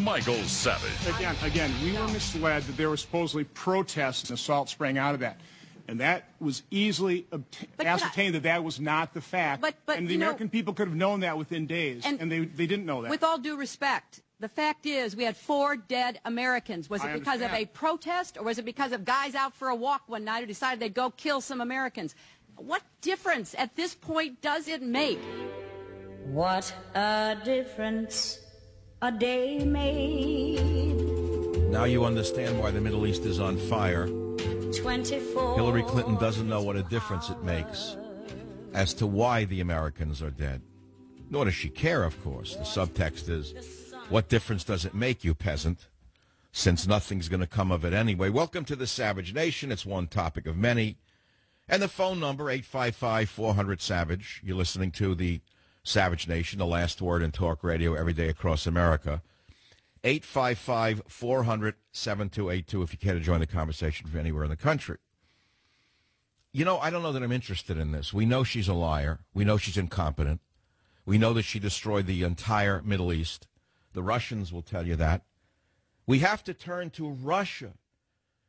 Michael Savage. Again, we were misled that there were supposedly protests and assault sprang out of that. And that was easily ascertained that was not the fact. And the American people could have known that within days, and they didn't know that. With all due respect, the fact is we had 4 dead Americans. Was it because of a protest, or was it because of guys out for a walk one night who decided they'd go kill some Americans? What difference at this point does it make? What a difference a day made. Now you understand why the Middle East is on fire. 24. Hillary Clinton doesn't know what a difference it makes as to why the Americans are dead. Nor does she care, of course. The subtext is, what difference does it make, you peasant, since nothing's going to come of it anyway? Welcome to the Savage Nation. It's one topic of many. And the phone number, 855-400-SAVAGE. You're listening to the Savage Nation, the last word in talk radio every day across America. 855-400-7282 if you care to join the conversation from anywhere in the country. You know, I don't know that I'm interested in this. We know she's a liar. We know she's incompetent. We know that she destroyed the entire Middle East. The Russians will tell you that. We have to turn to Russia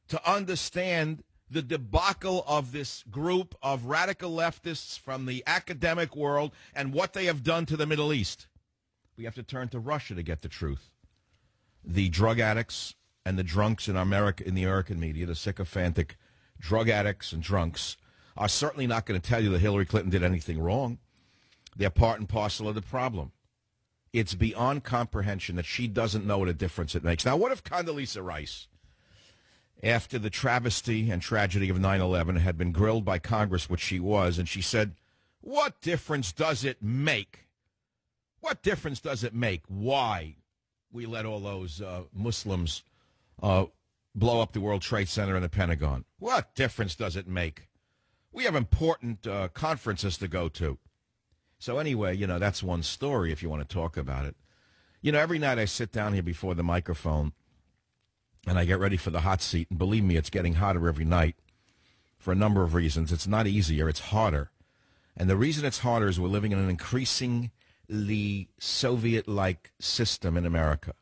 to understand the debacle of this group of radical leftists from the academic world and what they have done to the Middle East. We have to turn to Russia to get the truth. The drug addicts and the drunks in America, in the American media, the sycophantic drug addicts and drunks, are certainly not going to tell you that Hillary Clinton did anything wrong. They're part and parcel of the problem. It's beyond comprehension that she doesn't know what a difference it makes. Now, what if Condoleezza Rice, after the travesty and tragedy of 9/11, had been grilled by Congress, which she was, and she said, what difference does it make? What difference does it make? Why we let all those Muslims blow up the World Trade Center and the Pentagon? What difference does it make? We have important conferences to go to. So anyway, you know, that's one story if you want to talk about it. You know, every night I sit down here before the microphone and I get ready for the hot seat. And believe me, it's getting hotter every night for a number of reasons. It's not easier, it's harder. And the reason it's harder is we're living in an increasingly Soviet-like system in America,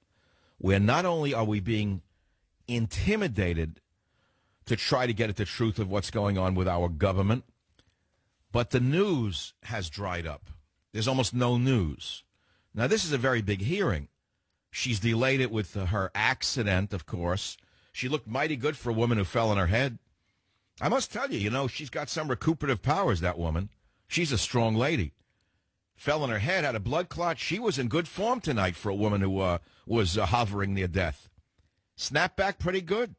where not only are we being intimidated to try to get at the truth of what's going on with our government, but the news has dried up. There's almost no news. Now, this is a very big hearing. She's delayed it with her accident, of course. She looked mighty good for a woman who fell on her head. I must tell you, you know, she's got some recuperative powers, that woman. She's a strong lady. Fell on her head, had a blood clot. She was in good form tonight for a woman who was hovering near death. Snapped back pretty good.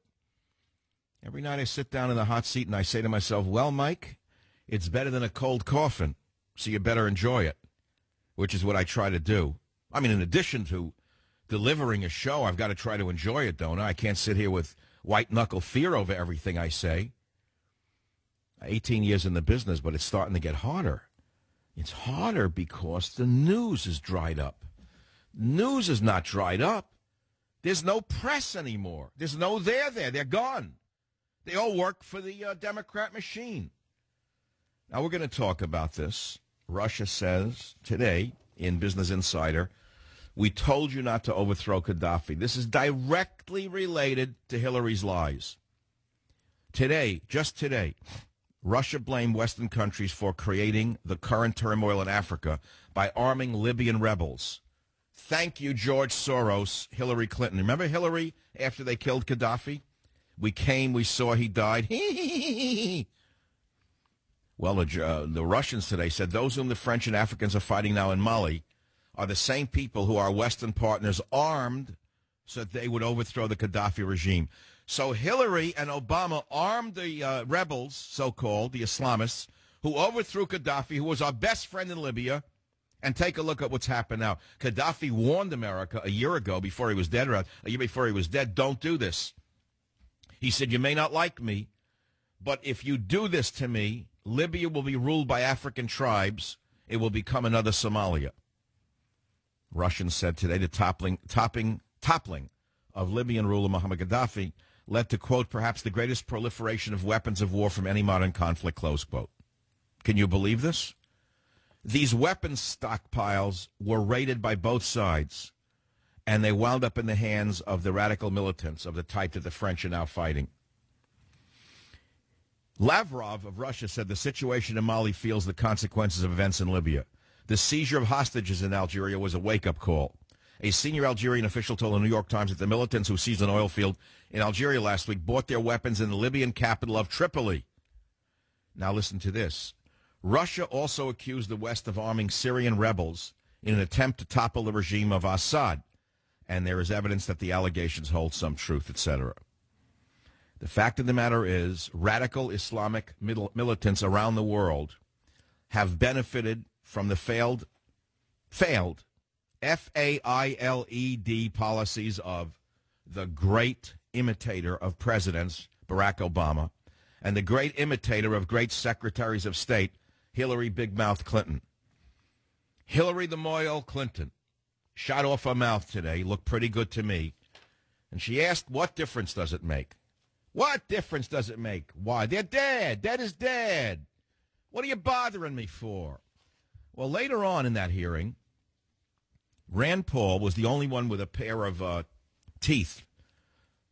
Every night I sit down in the hot seat and I say to myself, well, Mike, it's better than a cold coffin, so you better enjoy it, which is what I try to do. I mean, in addition to delivering a show, I've got to try to enjoy it, don't I? I can't sit here with white-knuckle fear over everything I say. 18 years in the business, but it's starting to get harder. It's harder because the news is dried up. News is not dried up. There's no press anymore. There's no there. They're gone. They all work for the Democrat machine. Now, we're going to talk about this. Russia says today in Business Insider, we told you not to overthrow Gaddafi. This is directly related to Hillary's lies. Today, just today, Russia blamed Western countries for creating the current turmoil in Africa by arming Libyan rebels. Thank you, George Soros, Hillary Clinton. Remember Hillary after they killed Gaddafi? We came, we saw, he died. Well, the Russians today said those whom the French and Africans are fighting now in Mali are the same people who our Western partners armed so that they would overthrow the Gaddafi regime. So Hillary and Obama armed the rebels, so-called, the Islamists, who overthrew Gaddafi, who was our best friend in Libya. And take a look at what's happened now. Gaddafi warned America a year ago, before he was dead, or a year before he was dead, don't do this. He said, you may not like me, but if you do this to me, Libya will be ruled by African tribes. It will become another Somalia. Russians said today the toppling of Libyan ruler Muammar Gaddafi led to, quote, perhaps the greatest proliferation of weapons of war from any modern conflict, close quote. Can you believe this? These weapons stockpiles were raided by both sides, and they wound up in the hands of the radical militants of the type that the French are now fighting. Lavrov of Russia said the situation in Mali feels the consequences of events in Libya. The seizure of hostages in Algeria was a wake-up call. A senior Algerian official told the New York Times that the militants who seized an oil field in Algeria last week bought their weapons in the Libyan capital of Tripoli. Now listen to this. Russia also accused the West of arming Syrian rebels in an attempt to topple the regime of Assad, and there is evidence that the allegations hold some truth, etc. The fact of the matter is, radical Islamic militants around the world have benefited from the failed, F-A-I-L-E-D policies of the great imitator of presidents, Barack Obama, and the great imitator of great secretaries of state, Hillary Big Mouth Clinton. Hillary the Moyle Clinton shot off her mouth today, looked pretty good to me, and she asked, what difference does it make? What difference does it make? Why? They're dead. Dead is dead. What are you bothering me for? Well, later on in that hearing, Rand Paul was the only one with a pair of teeth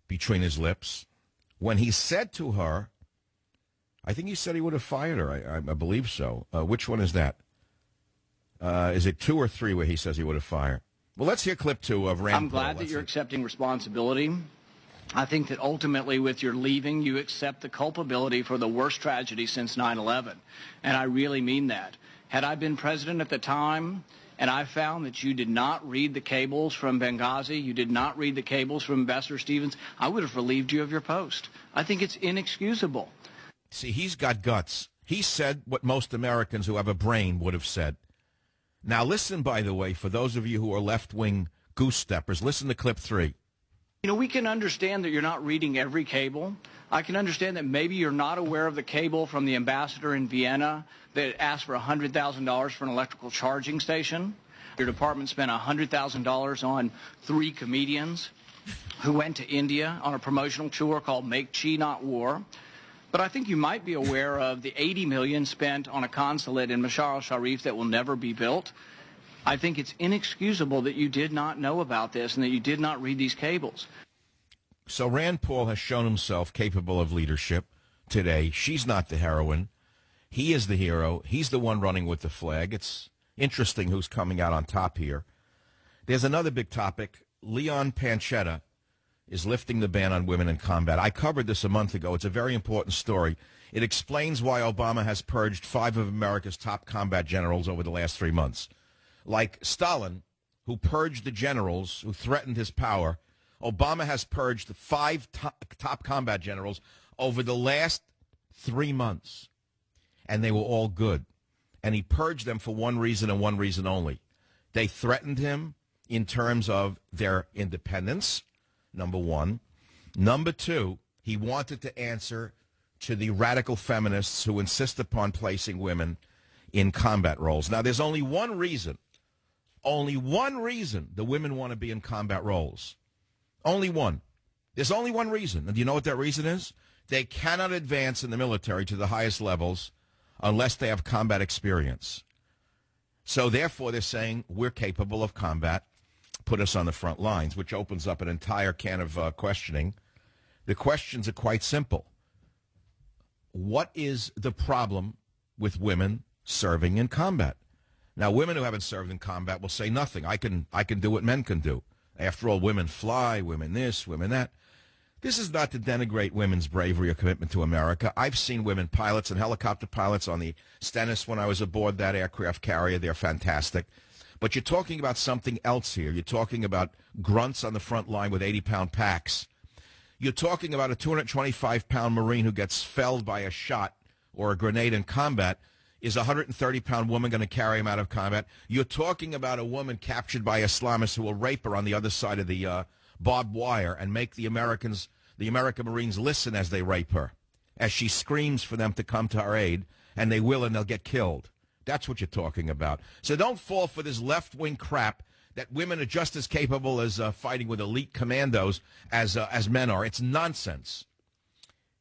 between his lips when he said to her, I think he said he would have fired her. I believe so. Which one is that? Is it 2 or 3 where he says he would have fired? Well, let's hear clip 2 of Rand Paul. I'm glad that you're accepting responsibility. I think that ultimately with your leaving, you accept the culpability for the worst tragedy since 9/11. And I really mean that. Had I been president at the time and I found that you did not read the cables from Benghazi, you did not read the cables from Ambassador Stevens, I would have relieved you of your post. I think it's inexcusable. See, he's got guts. He said what most Americans who have a brain would have said. Now listen, by the way, for those of you who are left-wing goose steppers, listen to clip 3. You know, we can understand that you're not reading every cable. I can understand that maybe you're not aware of the cable from the ambassador in Vienna that asked for $100,000 for an electrical charging station. Your department spent $100,000 on 3 comedians who went to India on a promotional tour called Make Chi Not War. But I think you might be aware of the $80 million spent on a consulate in Mashar al-Sharif that will never be built. I think it's inexcusable that you did not know about this and that you did not read these cables. So Rand Paul has shown himself capable of leadership today. She's not the heroine. He is the hero. He's the one running with the flag. It's interesting who's coming out on top here. There's another big topic. Leon Panetta is lifting the ban on women in combat. I covered this a month ago. It's a very important story. It explains why Obama has purged 5 of America's top combat generals over the last 3 months. Like Stalin, who purged the generals who threatened his power, Obama has purged 5 top combat generals over the last 3 months. And they were all good. And he purged them for one reason and one reason only. They threatened him in terms of their independence, number one. Number 2, he wanted to answer to the radical feminists who insist upon placing women in combat roles. Now, there's only one reason the women want to be in combat roles. Only one. There's only one reason. And do you know what that reason is? They cannot advance in the military to the highest levels unless they have combat experience. So, therefore, they're saying we're capable of combat. Put us on the front lines, which opens up an entire can of questioning. The questions are quite simple. What is the problem with women serving in combat? Now, women who haven't served in combat will say nothing. I can do what men can do. After all, women fly, women this, women that. This is not to denigrate women's bravery or commitment to America. I've seen women pilots and helicopter pilots on the Stennis when I was aboard that aircraft carrier. They're fantastic. But you're talking about something else here. You're talking about grunts on the front line with 80-pound packs. You're talking about a 225-pound Marine who gets felled by a shot or a grenade in combat. Is a 130-pound woman going to carry him out of combat? You're talking about a woman captured by Islamists who will rape her on the other side of the barbed wire and make the American Marines listen as they rape her, as she screams for them to come to her aid, and they will, and they'll get killed. That's what you're talking about. So don't fall for this left-wing crap that women are just as capable as fighting with elite commandos as men are. It's nonsense.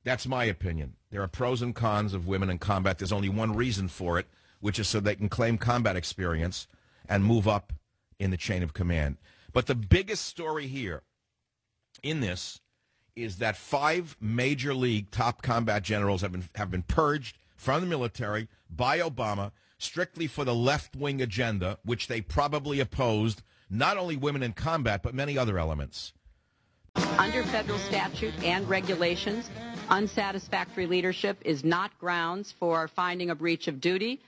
That's my opinion. There are pros and cons of women in combat. There's only one reason for it, which is so they can claim combat experience and move up in the chain of command. But the biggest story here in this is that 5 major league top combat generals have been purged from the military by Obama strictly for the left-wing agenda, which they probably opposed, not only women in combat, but many other elements. Under federal statute and regulations, unsatisfactory leadership is not grounds for finding a breach of duty.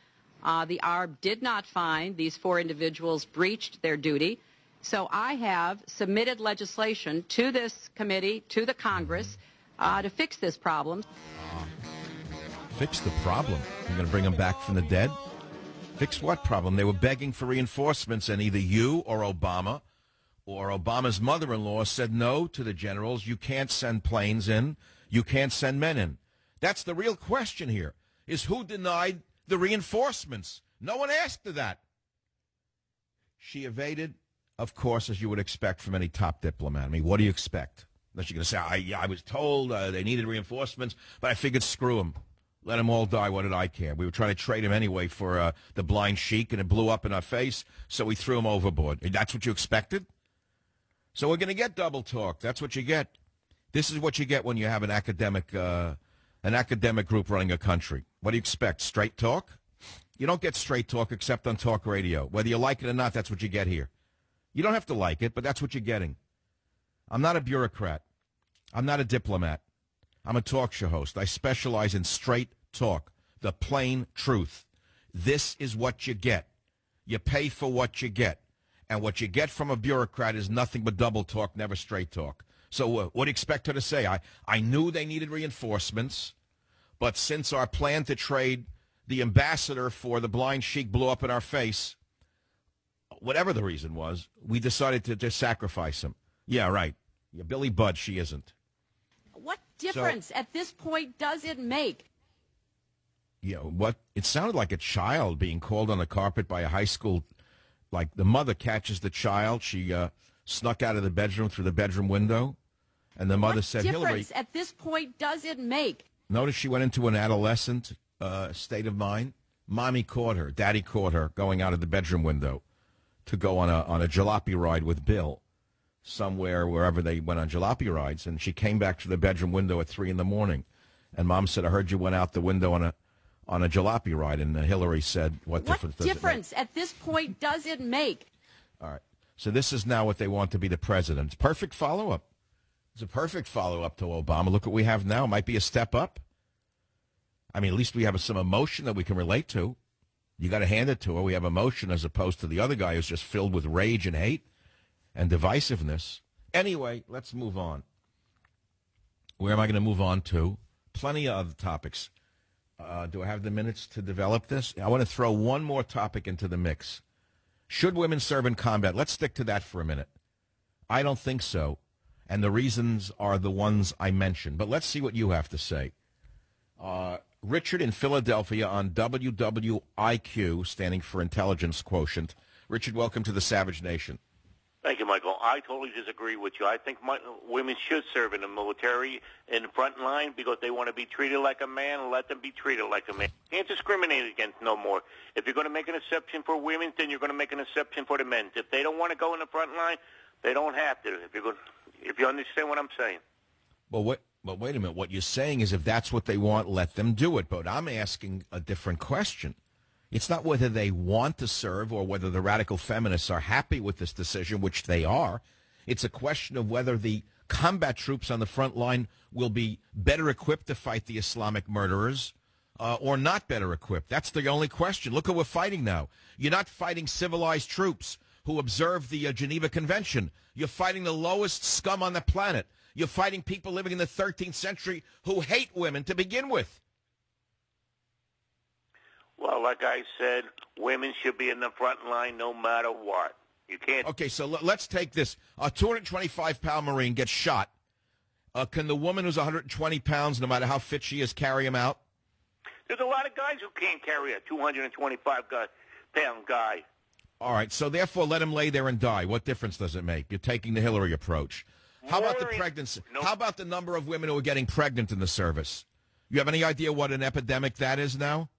The ARB did not find these 4 individuals breached their duty. So I have submitted legislation to this committee, to the Congress, to fix this problem. Fix the problem? You're going to bring them back from the dead? Fix what problem? They were begging for reinforcements, and either you or Obama's mother-in-law said no to the generals. You can't send planes in. You can't send men in. That's the real question here, is who denied the reinforcements? No one asked her that. She evaded, of course, as you would expect from any top diplomat. I mean, what do you expect? Unless you're going to say, I was told they needed reinforcements, but I figured screw them. Let them all die. What did I care? We were trying to trade him anyway for the blind sheik, and it blew up in our face, so we threw him overboard. That's what you expected? So we're going to get double talk. That's what you get. This is what you get when you have an academic group running a country. What do you expect? Straight talk? You don't get straight talk except on talk radio. Whether you like it or not, that's what you get here. You don't have to like it, but that's what you're getting. I'm not a bureaucrat. I'm not a diplomat. I'm a talk show host. I specialize in straight talk, the plain truth. This is what you get. You pay for what you get. And what you get from a bureaucrat is nothing but double talk, never straight talk. So what do you expect her to say? I knew they needed reinforcements, but since our plan to trade the ambassador for the blind sheik blew up in our face, whatever the reason was, we decided to just sacrifice him. Yeah, right. Yeah, Billy Budd, she isn't. What difference at this point does it make? Yeah, what? It sounded like a child being called on the carpet by a high school. Like the mother catches the child. She snuck out of the bedroom through the bedroom window. And the mother said, Hillary. What difference at this point does it make? Notice she went into an adolescent state of mind. Mommy caught her. Daddy caught her going out of the bedroom window to go on a jalopy ride with Bill somewhere, wherever they went on jalopy rides. And she came back to the bedroom window at 3 a.m. And Mom said, I heard you went out the window on a jalopy ride. And Hillary said, what difference does it make? What difference at this point does it make? All right. So this is now what they want to be the president. It's perfect follow-up. It's a perfect follow-up to Obama. Look what we have now. It might be a step up. I mean, at least we have some emotion that we can relate to. You got to hand it to her. We have emotion as opposed to the other guy who's just filled with rage and hate and divisiveness. Anyway, let's move on. Where am I going to move on to? Plenty of other topics. Do I have the minutes to develop this? I want to throw one more topic into the mix. Should women serve in combat? Let's stick to that for a minute. I don't think so. And the reasons are the ones I mentioned. But let's see what you have to say. Richard in Philadelphia on WWIQ, standing for Intelligence Quotient. Richard, welcome to the Savage Nation. Thank you, Michael. I totally disagree with you. I think women should serve in the military in the front line because they want to be treated like a man. Let them be treated like a man. You can't discriminate against no more. If you're going to make an exception for women, then you're going to make an exception for the men. If they don't want to go in the front line, they don't have to. If you understand what I'm saying. But wait a minute. What you're saying is if that's what they want, let them do it. But I'm asking a different question. It's not whether they want to serve or whether the radical feminists are happy with this decision, which they are. It's a question of whether the combat troops on the front line will be better equipped to fight the Islamic murderers or not better equipped. That's the only question. Look who we're fighting now. You're not fighting civilized troops who observe the Geneva Convention. You're fighting the lowest scum on the planet. You're fighting people living in the 13th century who hate women to begin with. Well, like I said, women should be in the front line no matter what. You can't. Okay, so let's take this. A 225-pound Marine gets shot. Can the woman who's 120 pounds, no matter how fit she is, carry him out? There's a lot of guys who can't carry a 225-pound guy. All right, so therefore let him lay there and die. What difference does it make? You're taking the Hillary approach. How about the pregnancy? Nope. How about the number of women who are getting pregnant in the service? You have any idea what an epidemic that is now?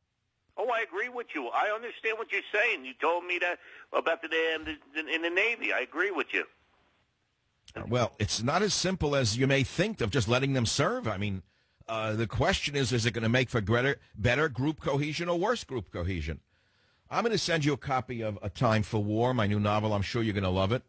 Oh, I agree with you. I understand what you're saying. You told me that about in the Navy. I agree with you. Well, it's not as simple as you may think of just letting them serve. I mean, the question is it going to make for better group cohesion or worse group cohesion? I'm going to send you a copy of A Time for War, my new novel. I'm sure you're going to love it.